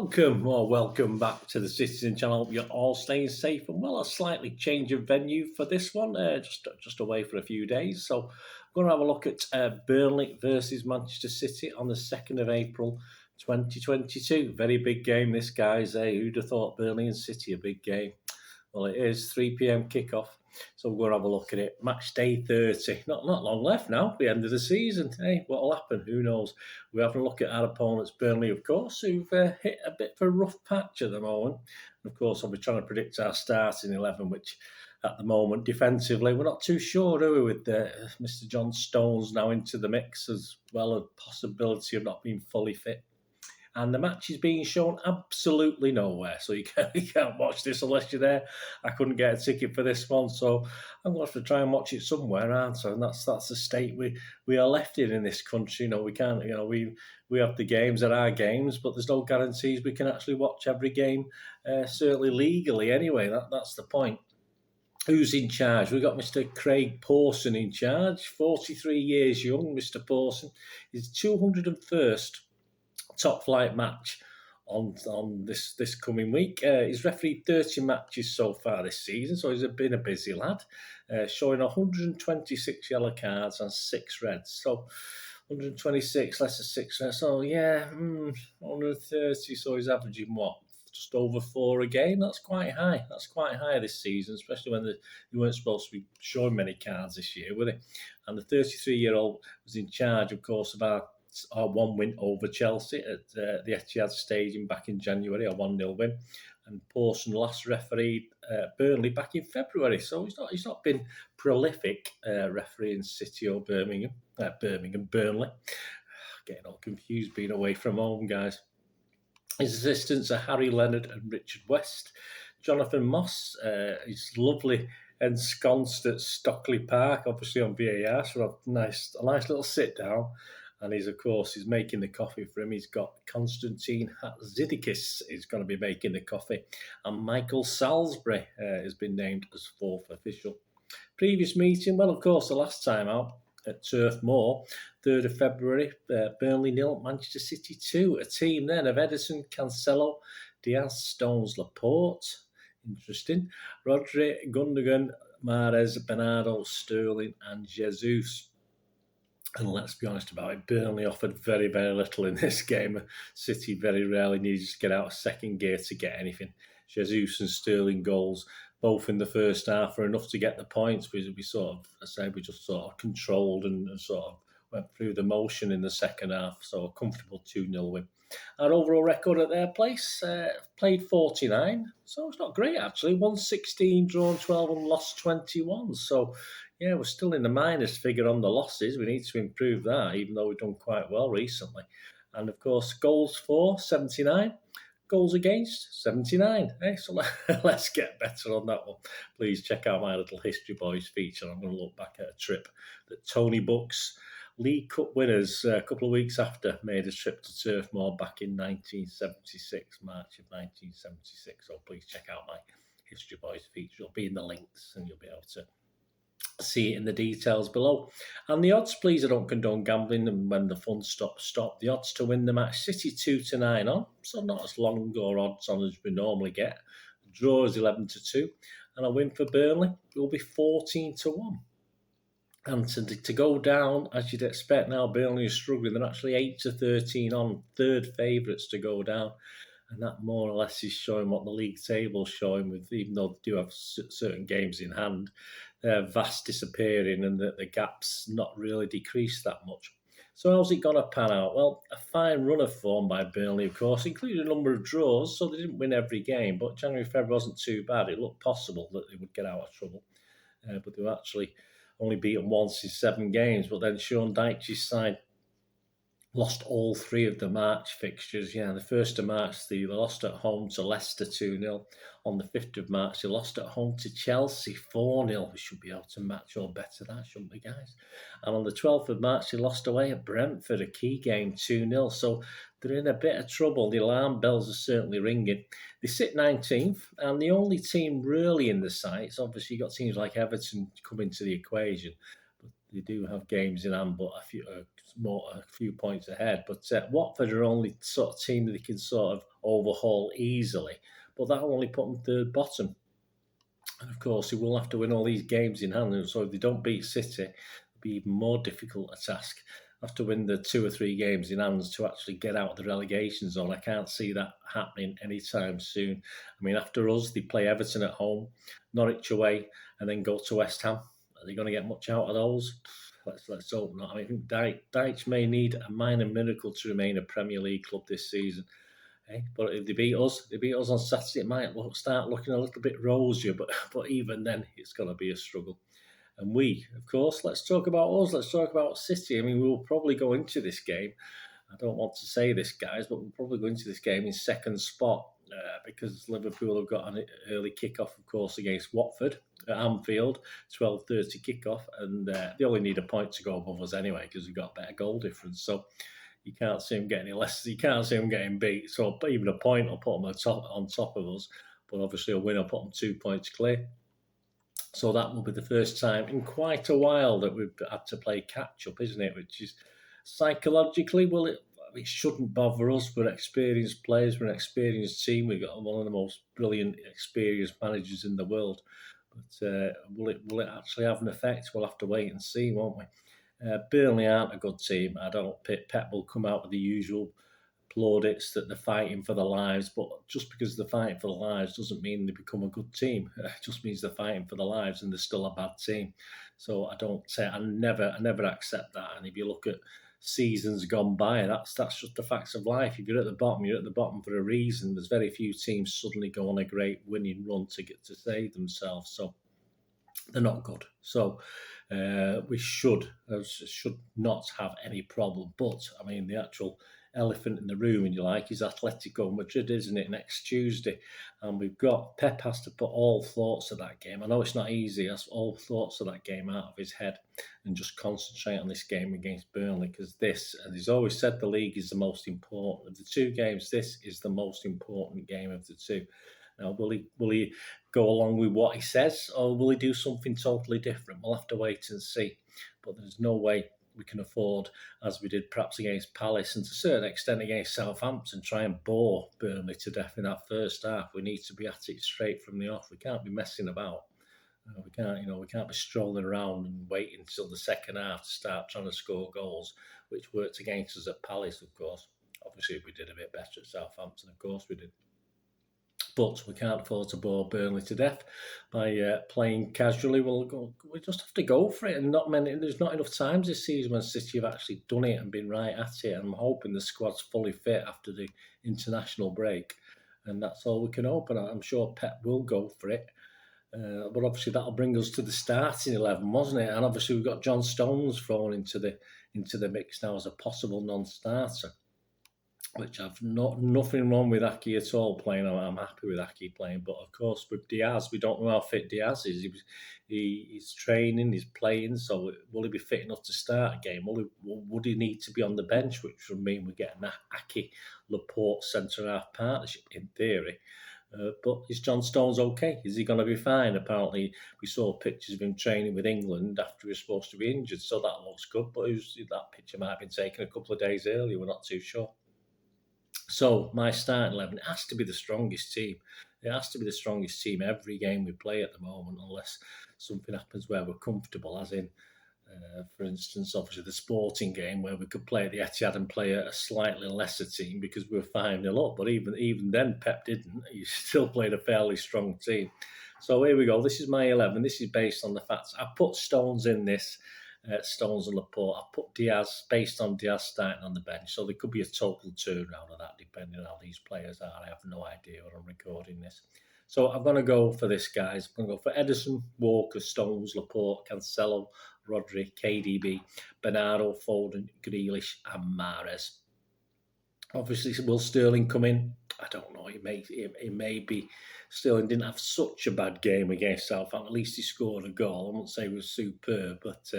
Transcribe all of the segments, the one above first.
Welcome back to the Citizen channel. Hope you're all staying safe and well. A slightly change of venue for this one, just away for a few days. So I'm going to have a look at Burnley versus Manchester City on the 2nd of April 2022. Very big game this, guys. Who'd have thought Burnley and City a big game? Well, it is 3 p.m. kickoff, so we're going to have a look at it. Match day 30. Not long left now, the end of the season. Hey, what'll happen? Who knows? We're having a look at our opponents, Burnley, of course, who've hit a bit of a rough patch at the moment. And of course, I'll be trying to predict our starting 11, which at the moment, defensively, we're not too sure, are we, with Mr. John Stones now into the mix, as well as possibility of not being fully fit. And the match is being shown absolutely nowhere. So you can't watch this unless you're there. I couldn't get a ticket for this one, so I'm going to have to try and watch it somewhere, aren't I? And that's the state we are left in this country. We can't, we have the games at our games, but there's no guarantees we can actually watch every game, certainly legally anyway. That's the point. Who's in charge? We've got Mr. Craig Pawson in charge, 43 years young, Mr. Pawson. He's 201st top flight match on this coming week. He's refereed 30 matches so far this season, so he's been a busy lad, showing 126 yellow cards and 6 reds. So 126 less than 6 reds. So 130. So he's averaging what? Just over 4 a game. That's quite high. That's quite high this season, especially when they weren't supposed to be showing many cards this year, were they? And the 33-year-old was in charge, of course, of our one win over Chelsea at the Etihad Stadium back in January, a 1-0 win. And Pawson last refereed Burnley back in February, so he's not been prolific refereeing City or Burnley. Getting all confused being away from home, guys. His assistants are Harry Leonard and Richard West. Jonathan Moss is lovely ensconced at Stockley Park, obviously on VAR, so a nice little sit down. And he's making the coffee for him. He's got Konstantin Hatzidakis is going to be making the coffee. And Michael Salisbury has been named as 4th official. Previous meeting, well, of course, the last time out at Turf Moor, 3rd of February, Burnley 0, Manchester City 2. A team then of Edison, Cancelo, Diaz, Stones, Laporte. Interesting. Rodri, Gundogan, Mahrez, Bernardo, Sterling and Jesus. And let's be honest about it, Burnley offered very, very little in this game. City very rarely needed to get out of second gear to get anything. Jesus and Sterling goals, both in the first half, were enough to get the points. We just sort of controlled and sort of went through the motion in the second half. So a comfortable 2-0 win. Our overall record at their place, played 49. So it's not great, actually. Won 16, drawn 12 and lost 21. So yeah, we're still in the minus figure on the losses. We need to improve that, even though we've done quite well recently. And, of course, goals for, 79. Goals against, 79. Hey, so let's get better on that one. Please check out my little History Boys feature. I'm going to look back at a trip that Tony Bucks, League Cup winners, a couple of weeks after, made a trip to Turf Moor back in 1976, March of 1976. So please check out my History Boys feature. It'll be in the links and you'll be able to see it in the details below. And the odds, please, I don't condone gambling, and when the fun stops, stop. The odds to win the match, City 2-9 on, so not as long or odds on as we normally get. The draw is 11-2, and a win for Burnley will be 14-1. And to go down, as you'd expect now, Burnley is struggling. They're actually 8-13 on, third favourites to go down. And that more or less is showing what the league table is showing, with, even though they do have certain games in hand, they're vast disappearing and the gap's not really decreased that much. So how's it going to pan out? Well, a fine run of form by Burnley, of course, including a number of draws, so they didn't win every game, but January, February wasn't too bad. It looked possible that they would get out of trouble, but they were actually only beaten once in 7 games. But then Sean Dyche's side lost all 3 of the March fixtures. Yeah, the 1st of March, they lost at home to Leicester 2-0. On the 5th of March, they lost at home to Chelsea 4-0. We should be able to match or better that, shouldn't we, guys? And on the 12th of March, they lost away at Brentford, a key game, 2-0. So they're in a bit of trouble. The alarm bells are certainly ringing. They sit 19th, and the only team really in the sights, obviously you've got teams like Everton come into the equation, but they do have games in hand, but a few points ahead. But Watford are only sort of team that they can sort of overhaul easily. But that'll only put them third bottom. And of course, they will have to win all these games in hand. And so if they don't beat City, it'll be even more difficult a task. Have to win the 2 or 3 games in hands to actually get out of the relegation zone. I can't see that happening anytime soon. I mean, after us, they play Everton at home, Norwich away, and then go to West Ham. Are they going to get much out of those? Let's hope not. I mean, Dyche may need a minor miracle to remain a Premier League club this season. But if they beat us on Saturday, it might start looking a little bit rosier. But even then, it's going to be a struggle. And we, of course, let's talk about us. Let's talk about City. I mean, we will probably go into this game. I don't want to say this, guys, but we'll probably go into this game in second spot because Liverpool have got an early kickoff, of course, against Watford at Anfield, 12:30 kickoff, and they only need a point to go above us anyway because we've got a better goal difference. So you can't see them getting any less. You can't see them getting beat. So even a point will put them on top of us, but obviously a win will put them 2 points clear. So that will be the first time in quite a while that we've had to play catch-up, isn't it? Which is psychologically, it shouldn't bother us. We're experienced players. We're an experienced team. We've got one of the most brilliant, experienced managers in the world. But will it actually have an effect? We'll have to wait and see, won't we? Burnley aren't a good team. I don't think Pep will come out with the usual plaudits that they're fighting for their lives, but just because they're fighting for their lives doesn't mean they become a good team. It just means they're fighting for their lives and they're still a bad team. So I never accept that. And if you look at seasons gone by, that's just the facts of life. If you're at the bottom for a reason. There's very few teams suddenly go on a great winning run to get to save themselves. So they're not good. So we should not have any problem. But I mean, the actual elephant in the room, and you like, is Atletico Madrid, isn't it, next Tuesday? And Pep has to put all thoughts of that game. I know it's not easy. That's all thoughts of that game out of his head and just concentrate on this game against Burnley, because and he's always said the league is the most important of the 2 games. This is the most important game of the 2. Now, will he go along with what he says, or will he do something totally different? We'll have to wait and see. But there's no way we can afford, as we did perhaps against Palace and to a certain extent against Southampton, try and bore Burnley to death in that first half. We need to be at it straight from the off. We can't be messing about. We can't be strolling around and waiting until the second half to start trying to score goals, which worked against us at Palace, of course. Obviously, we did a bit better at Southampton, of course we did. But we can't afford to bore Burnley to death by playing casually. We just have to go for it. And there's not enough times this season when City have actually done it and been right at it. And I'm hoping the squad's fully fit after the international break. And that's all we can hope. And I'm sure Pep will go for it. But obviously that'll bring us to the starting 11, wasn't it? And obviously we've got John Stones thrown into the mix now as a possible non-starter, which I've nothing wrong with Aki at all playing. I'm happy with Aki playing. But of course with Diaz, we don't know how fit Diaz is. He's training, he's playing. So will he be fit enough to start a game? Would he need to be on the bench, which would mean we get an Aki-Laporte centre-half partnership in theory. But is John Stones okay? Is he going to be fine? Apparently, we saw pictures of him training with England after he was supposed to be injured, so that looks good. But that picture might have been taken a couple of days earlier. We're not too sure. So my starting 11 has to be the strongest team. It has to be the strongest team every game we play at the moment, unless something happens where we're comfortable, as in, for instance, obviously the Sporting game where we could play at the Etihad and play a slightly lesser team because we were 5-0 up. But even then, Pep didn't. He still played a fairly strong team. So here we go. This is my 11. This is based on the facts. I put Stones in this. Stones and Laporte. I put Diaz, based on Diaz starting on the bench. So there could be a total turnaround of that, depending on how these players are. I have no idea when I'm recording this. So I'm going to go for this, guys. I'm going to go for Ederson, Walker, Stones, Laporte, Cancelo, Rodri, KDB, Bernardo, Foden, Grealish, and Mahrez. Obviously, will Sterling come in? I don't know. It may be. Sterling didn't have such a bad game against Southampton. At least he scored a goal. I won't say he was superb, but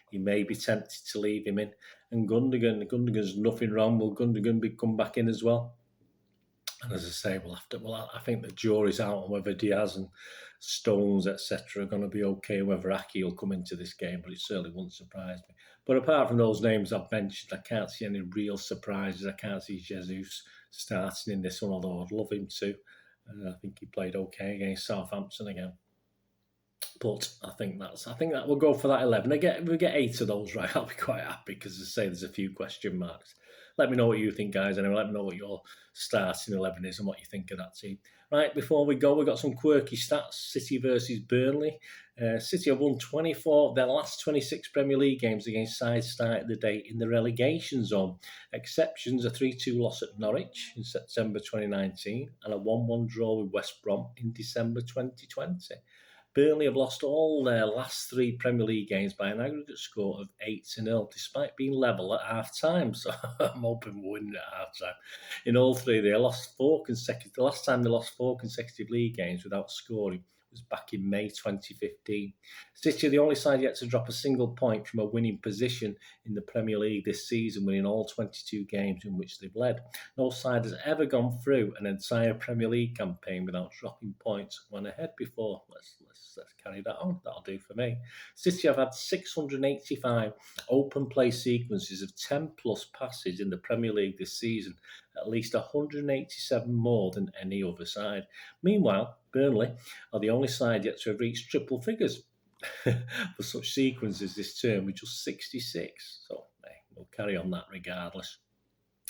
he may be tempted to leave him in. And Gundogan's nothing wrong. Will Gundogan come back in as well? And as I say, I think the jury's out on whether Diaz and Stones, etc., are going to be okay, whether Aki will come into this game, but it certainly wouldn't surprise me. But apart from those names I've mentioned, I can't see any real surprises. I can't see Jesus starting in this one, although I'd love him to. I think he played okay against Southampton again. But I think that we'll go for that 11. If we get 8 of those right, I'll be quite happy because, as I say, there's a few question marks. Let me know what you think, guys. Anyway, let me know what your starting 11 is and what you think of that team. Right, before we go, we've got some quirky stats. City versus Burnley. City have won 24 of their last 26 Premier League games against sides started the day in the relegation zone. Exceptions: a 3-2 loss at Norwich in September 2019 and a 1-1 draw with West Brom in December 2020. Burnley have lost all their last 3 Premier League games by an aggregate score of 8-0, despite being level at half-time. So I'm hoping we're winning at half-time. In all 3, they lost 4 consecutive. The last time they lost 4 consecutive league games without scoring was back in May 2015. City are the only side yet to drop a single point from a winning position in the Premier League this season, winning all 22 games in which they've led. No side has ever gone through an entire Premier League campaign without dropping points when ahead before. Let's carry that on. That'll do for me. City have had 685 open play sequences of 10-plus passes in the Premier League this season, at least 187 more than any other side. Meanwhile, Burnley are the only side yet to have reached triple figures for such sequences this term, with just 66. So we'll carry on that regardless.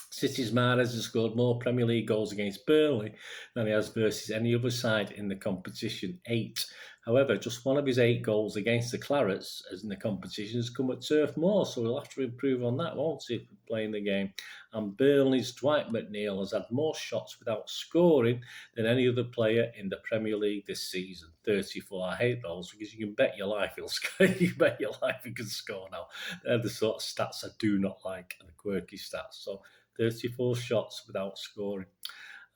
City's Mahrez has scored more Premier League goals against Burnley than he has versus any other side in the competition, 8. However, just one of his 8 goals against the Clarets as in the competition has come at Turf Moor, so we'll have to improve on that, won't he, playing the game. And Burnley's Dwight McNeil has had more shots without scoring than any other player in the Premier League this season, 34. I hate those because you can bet your life he'll score. You bet your life he can score now. They're the sort of stats I do not like, the quirky stats. So 34 shots without scoring.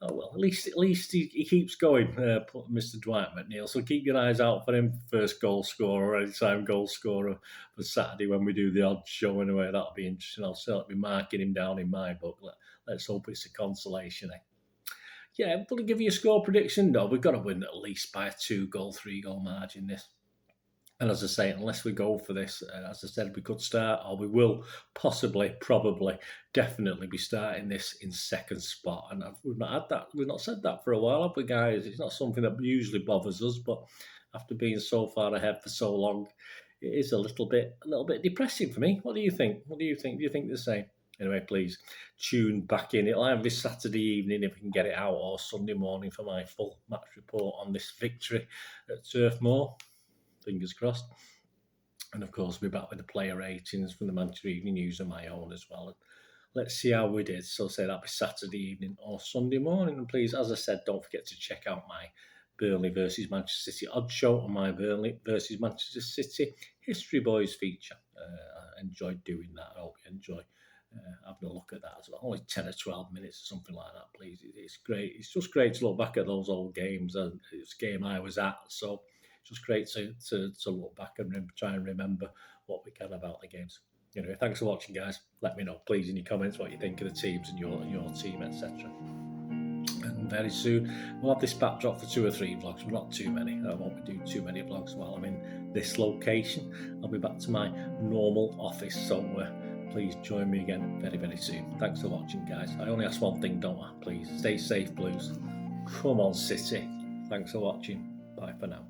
Oh, well, at least he keeps going, Mr. Dwight McNeil. So keep your eyes out for him, first goal scorer or anytime goal scorer for Saturday when we do the odd show anyway. That'll be interesting. I'll certainly be marking him down in my book. Let's hope it's a consolation, eh? Yeah, will he give you a score prediction? No, we've got to win at least by a 2-goal, 3-goal margin this. And as I say, unless we go for this, as I said, we could start, or we will possibly, probably, definitely be starting this in second spot. And we've not had that. We've not said that for a while, have we, guys? It's not something that usually bothers us, but after being so far ahead for so long, it is a little bit depressing for me. What do you think? What do you think? Do you think the same? Anyway, please tune back in. It'll either be Saturday evening if we can get it out, or Sunday morning for my full match report on this victory at Turf Moor. Fingers crossed. And of course, we'll be back with the player ratings from the Manchester Evening News and my own as well. And let's see how we did. So say that'll be Saturday evening or Sunday morning. And please, as I said, don't forget to check out my Burnley versus Manchester City odd show on my Burnley versus Manchester City History Boys feature. I enjoyed doing that. I hope you enjoy having a look at that as well. Only 10 or 12 minutes or something like that, please. It's great. It's just great to look back at those old games. And it's a game I was at, so just great to look back and try and remember what we can about the games. Anyway, thanks for watching, guys. Let me know, please, in your comments what you think of the teams and your team, etc. And very soon we'll have this backdrop for 2 or 3 vlogs, but not too many. I won't be doing too many vlogs while I'm in this location. I'll be back to my normal office, so please join me again very, very soon. Thanks for watching, guys. I only ask one thing, don't I? Please stay safe, Blues. Come on, City. Thanks for watching. Bye for now.